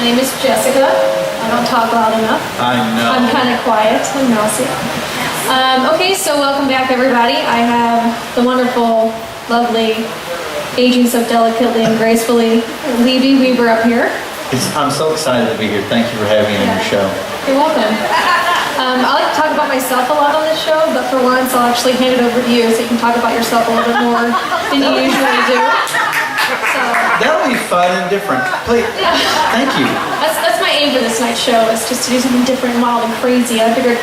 My name is Jessica. I don't talk loud enough. I know. I'm kind of quiet and mousy. Okay, so welcome back, everybody. I have the wonderful, lovely, aging so delicately and gracefully, Levy Weaver up here. I'm so excited to be here. Thank you for having me on your show. You're welcome. I like to talk about myself a lot on this show, but for once I'll actually hand it over to you so you can talk about yourself a little bit more than you usually do. So, that'll be fun and different. Please. Yeah. Thank you. That's my aim for this night's show, is just to do something different, wild, and crazy. I figured,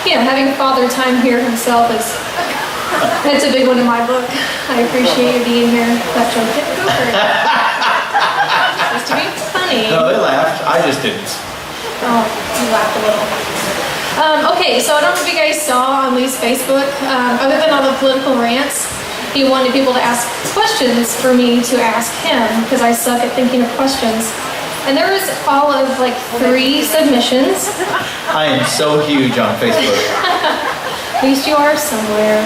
having father time here himself that's a big one in my book. I appreciate you being here. That joke didn't go very well. Supposed to be funny. No, they laughed. I just didn't. Oh, you laughed a little. Okay, so I don't know if you guys saw on Lee's Facebook, other than all the political rants, he wanted people to ask questions for me to ask him, because I suck at thinking of questions. And there was all of 3 submissions. I am so huge on Facebook. At least you are somewhere.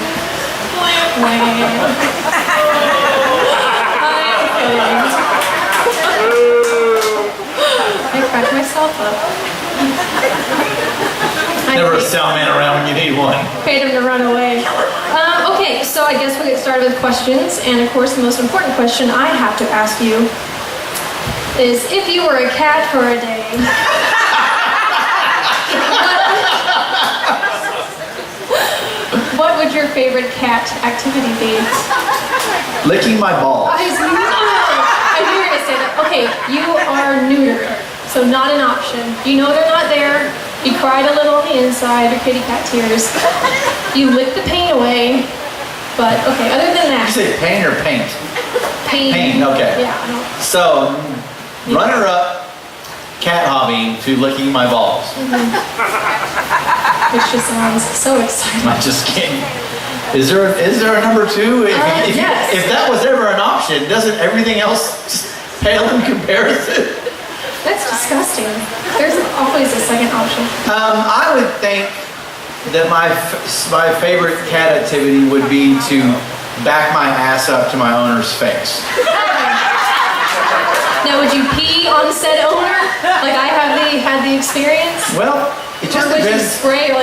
I cracked myself up. Never a sound man around when you need one. Paid him to run away. Okay, so I guess we'll get started with questions. And of course, the most important question I have to ask you is, if you were a cat for a day, what would your favorite cat activity be? Licking my balls. I knew you were going to say that. Okay, you are neutered, so not an option. You know they're not there. You cried a little on the inside, your kitty cat tears. You licked the pain away. But, okay, other than that. Did you say pain or paint? Pain. Pain, okay. Yeah. So, runner-up cat hobby to licking my balls. Which just sounds so exciting. I just can't. Is there a number 2? Yes. If that was ever an option, doesn't everything else just pale in comparison? That's disgusting. There's always a second option. I would think that my favorite cat activity would be to back my ass up to my owner's face. Now, would you pee on said owner? Like I had the experience? Well, it just or would depends. you spray or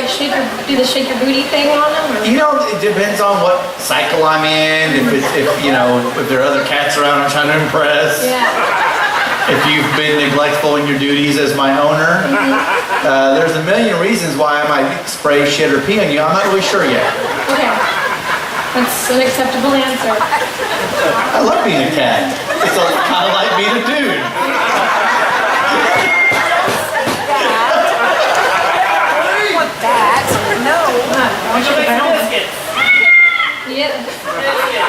do the shake your booty thing on them? Or? It depends on what cycle I'm in. If there are other cats around I'm trying to impress. Yeah. If you've been neglectful in your duties as my owner. There's a million reasons why I might spray, shit, or pee on you. I'm not really sure yet. Okay. That's an acceptable answer. I love being a cat. It's kind of like being a dude. Yeah.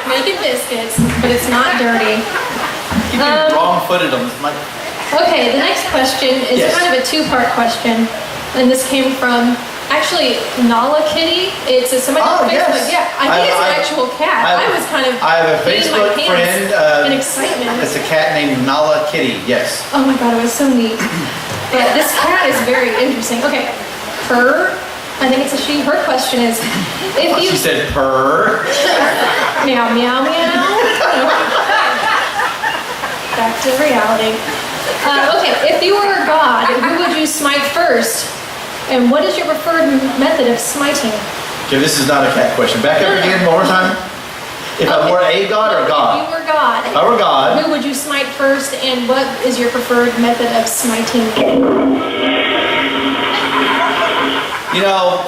Making biscuits, but it's not dirty. You get wrong-footed on this mic. Okay, the next question is kind of a 2-part question, and this came from actually Nala Kitty. It's somebody on Facebook. Yes. Yeah, I think it's an actual cat. I have a Facebook friend. in excitement. It's a cat named Nala Kitty. Yes. Oh my God, it was so neat. But this cat is very interesting. Okay, I think it's a she. Her question is, She said purr. Meow, meow, meow. Back to reality. Okay, if you were a god, who would you smite first? And what is your preferred method of smiting? Okay, this is not a cat question. Back up again one more time. If I were a god or god? If you were god. If I were god. Who would you smite first, and what is your preferred method of smiting?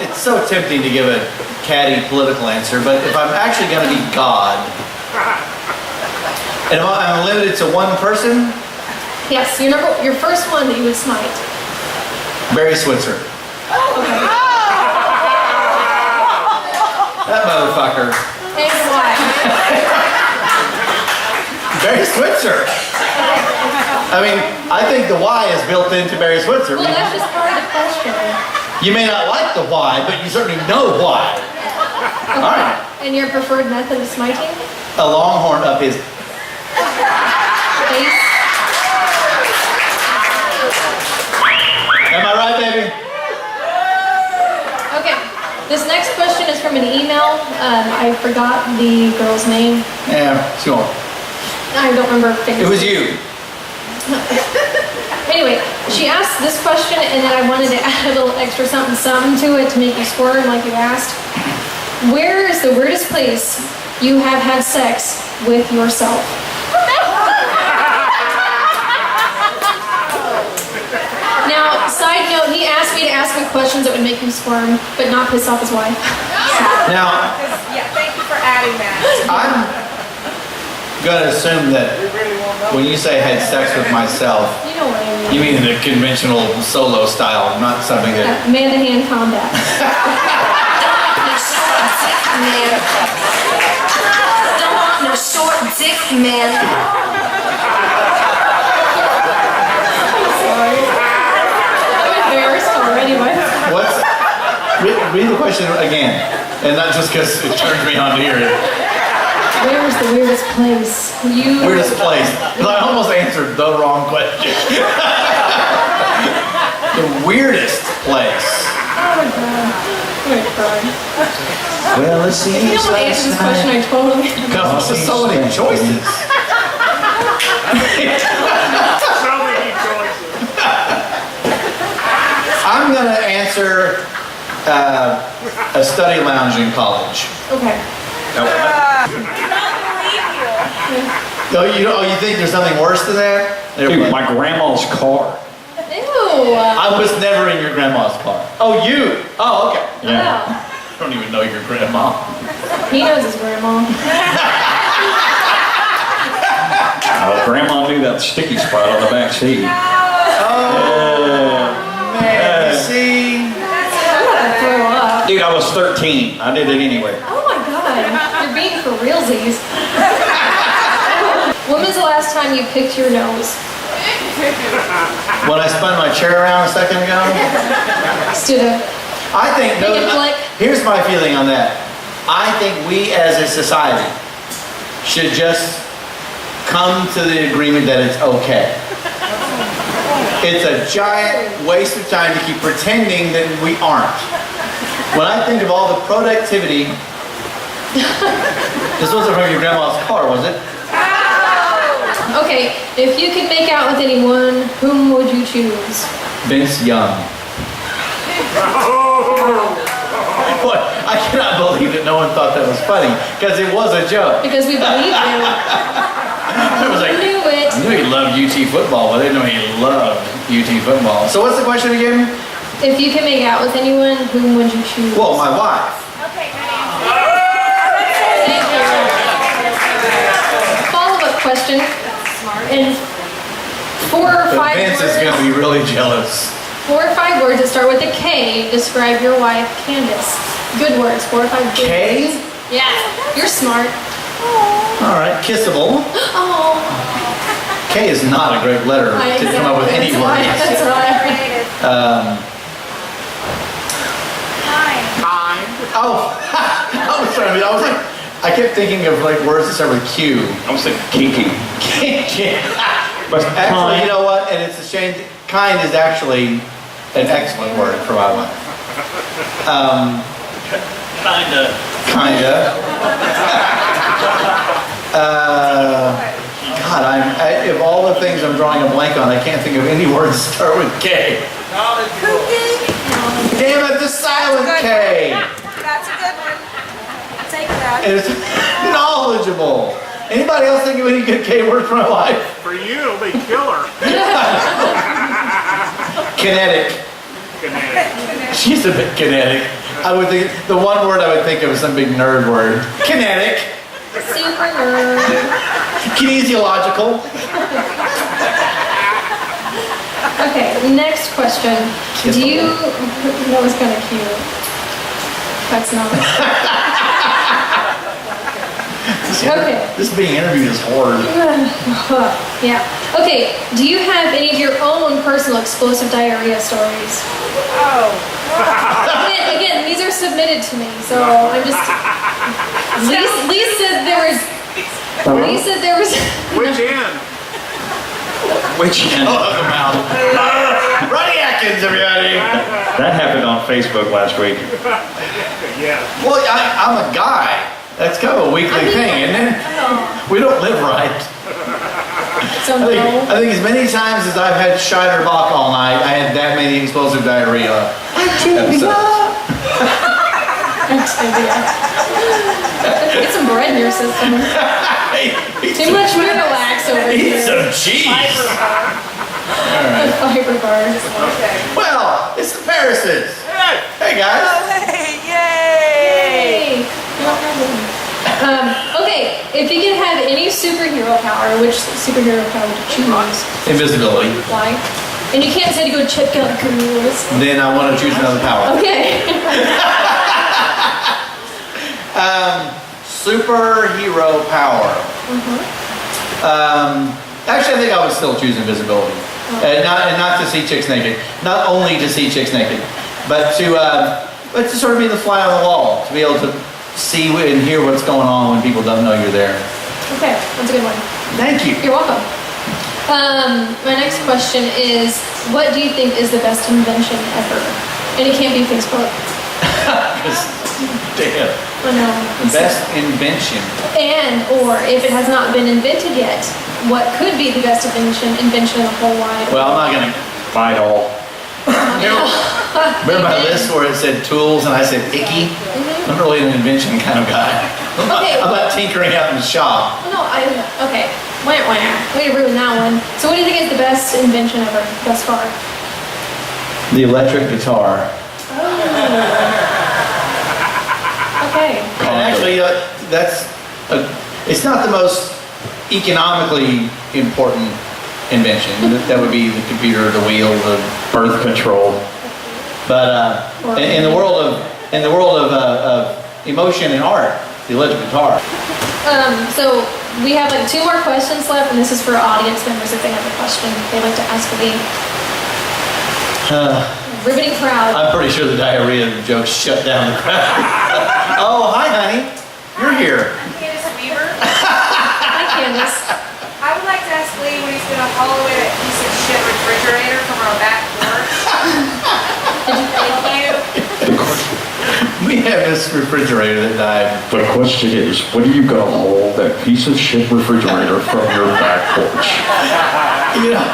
It's so tempting to give a catty political answer, but if I'm actually going to be god, and I'm limited to one person? Yes, your first one that you would smite. Barry Switzer. Okay. That motherfucker. And why? Barry Switzer. I think the why is built into Barry Switzer. Well, that's just part of the question. You may not like the why, but you certainly know why. Okay. All right. And your preferred method of smiting? A longhorn up his Face. Am I right, baby? Okay. This next question is from an email. I forgot the girl's name. Yeah, sure. I don't remember her face. It was you. Anyway, She asked this question, and then I wanted to add a little extra something to it to make you squirm like you asked. Where is the weirdest place you have had sex with yourself? Now, side note, he asked me to ask him questions that would make him squirm, but not piss off his wife. Now, Thank you for adding that. I'm gonna assume that when you say had sex with myself, You know what I mean. you mean in a conventional solo style, not something that. Man-to-hand combat. Man. Don't want no short dick, man. I'm embarrassed already. What's read the question again, and not just because it turns me on to hear it. Where is the weirdest place you... Weirdest place. I almost answered the wrong question. The weirdest place. Oh my God. I'm gonna cry. Well, let's see. If you don't want to answer this question, I totally... Because there's so many choices. So many choices. I'm gonna answer a study lounge in college. Okay. You think there's something worse than that? Dude, my grandma's car. Ew. I was never in your grandma's car. Oh, you? Oh, okay. Yeah. I don't even know your grandma. He knows his grandma. Grandma knew that sticky spot on the back seat. Man, you see? I'm gonna throw up. Dude, I was 13. I did it anyway. Oh my God. You're being for realsies. When was the last time you picked your nose? When I spun my chair around a second ago, Stood up. I think Make it flick. here's my feeling on that. I think we as a society should just come to the agreement that it's okay. It's a giant waste of time to keep pretending that we aren't. When I think of all the productivity, this wasn't from your grandma's car, was it? Okay, if you could make out with anyone, whom would you choose? Vince Young. What? I cannot believe that no one thought that was funny, because it was a joke. Because we believe you. I was like, Knew it. I knew he loved UT football, but I didn't know he loved UT football. So what's the question again? If you could make out with anyone, whom would you choose? Well, my wife. Thank you. Follow-up question. In 4 or 5 But Vince is going to be really jealous. 4 or 5 words that start with a K describe your wife, Candace. Good words. 4 or 5 good K? words. Yeah, you're smart. All right, kissable. Oh. K is not a great letter to come up with any word. That's right. Oh, I was like, I kept thinking of like words that start with Q. I was thinking kinky. But Actually, you know what? And it's a shame. Kind is actually an excellent word for my wife. Kinda. God, of all the things I'm drawing a blank on, I can't think of any words that start with K. Damn it, the silent K. That's a good one. I'll take that. And it's knowledgeable. Anybody else think of any good K word for my wife? For you, it'll be killer. Kinetic. Kinetic. She's a bit kinetic. I would think the one word I would think of is some big nerd word. Kinetic. Super nerd. Kinesiological. Okay, next question. Do you... That was kind of cute. That's not... Okay. This being interviewed is hard. Yeah. Okay, do you have any of your own personal explosive diarrhea stories? Again, these are submitted to me, so I'm just... Lee said there was... Lee said there was... Which end? Which end? Oh, the mouth. Ronnie Atkins, everybody. That happened on Facebook last week. Yeah. Well, I'm a guy. That's kind of a weekly thing, isn't it? We don't live right. So no. I think as many times as I've had Schneider Bach all night, I had that many explosive diarrhea episodes. Get some bread in your system. Too much Miralax over Eat here. some cheese. Fiber bars. Well, it's the Pharisees. Hey guys. Yay! No problem. Okay, if you could have any superhero power, which superhero power would you choose? Invisibility. Why? And you can't say to go check out careers. Then I want to choose another power. Okay. Superhero power. Actually, I think I would still choose invisibility. And not to see chicks naked. Not only to see chicks naked, but to sort of be the fly on the wall, to be able to see and hear what's going on when people don't know you're there. Okay, that's a good one. Thank you. You're welcome. My next question is, what do you think is the best invention ever? And it can't be Facebook. Damn. Oh no. Best invention. And, or if it has not been invented yet, what could be the best invention in the whole wide world? Well, I'm not gonna. Fight all. Remember my list where it said tools and I said icky? I'm really an invention kind of guy. Okay. I'm not tinkering out in the shop. No, okay. Wah, wah. Way to ruin that one. So what do you think is the best invention ever thus far? The electric guitar. Okay. And actually, it's not the most economically important invention. That would be the computer, the wheel, the Birth control. But in the world of emotion and art, the electric guitar. So we have like 2 more questions left, and this is for audience members if they have a question they'd like to ask the riveting crowd. I'm pretty sure the diarrhea joke shut down the crowd. Oh, hi, honey. You're here. Candace Weaver. Hi, Candace. I would like to ask Lee when he's gonna haul away that piece of shit refrigerator from our back porch. Thank you. We have this refrigerator that died. The question is, when are you gonna haul that piece of shit refrigerator from your back porch? You know.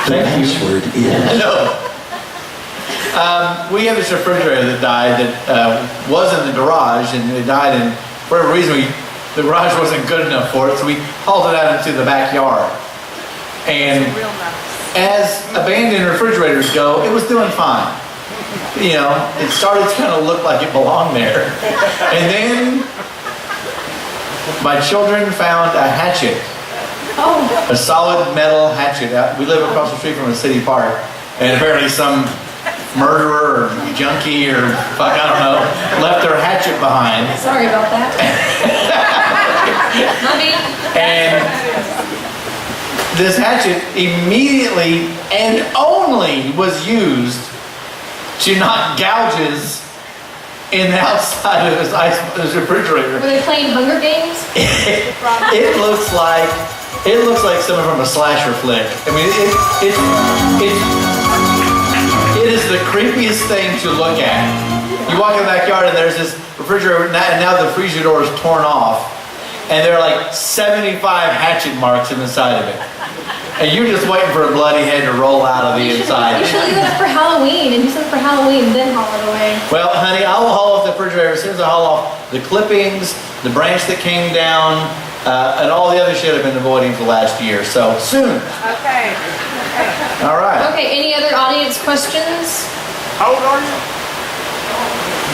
The password is. No. We have this refrigerator that died that was in the garage, and it died, and for whatever reason the garage wasn't good enough for it, so we hauled it out into the backyard. And as abandoned refrigerators go, it was doing fine. You know, it started to kind of look like it belonged there. And then my children found a hatchet. Oh. A solid metal hatchet. We live across the street from a city park, and apparently some murderer or junkie or fuck, I don't know, left their hatchet behind. Sorry about that. Not me. And this hatchet immediately and only was used to knock gouges in the outside of his refrigerator. Were they playing Hunger Games? It looks like someone from a slasher flick. I mean, it is the creepiest thing to look at. You walk in the backyard and there's this refrigerator, and now the freezer door is torn off, and there are like 75 hatchet marks in the side of it. And you're just waiting for a bloody head to roll out of the inside. You should leave that for Halloween, and use it for Halloween, then haul it away. Well, honey, I will haul off the refrigerator as soon as I haul off the clippings, the branch that came down, and all the other shit I've been avoiding for the last year. So, soon. Okay. All right. Okay, any other audience questions? How old are you?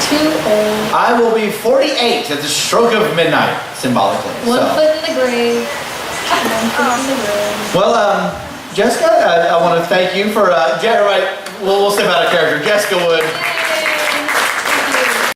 Too old. I will be 48 at the stroke of midnight, symbolically. One So. foot in the grave. One foot in the grave. Well, Jessica, I want to thank you for, we'll step out of character. Jessica Wood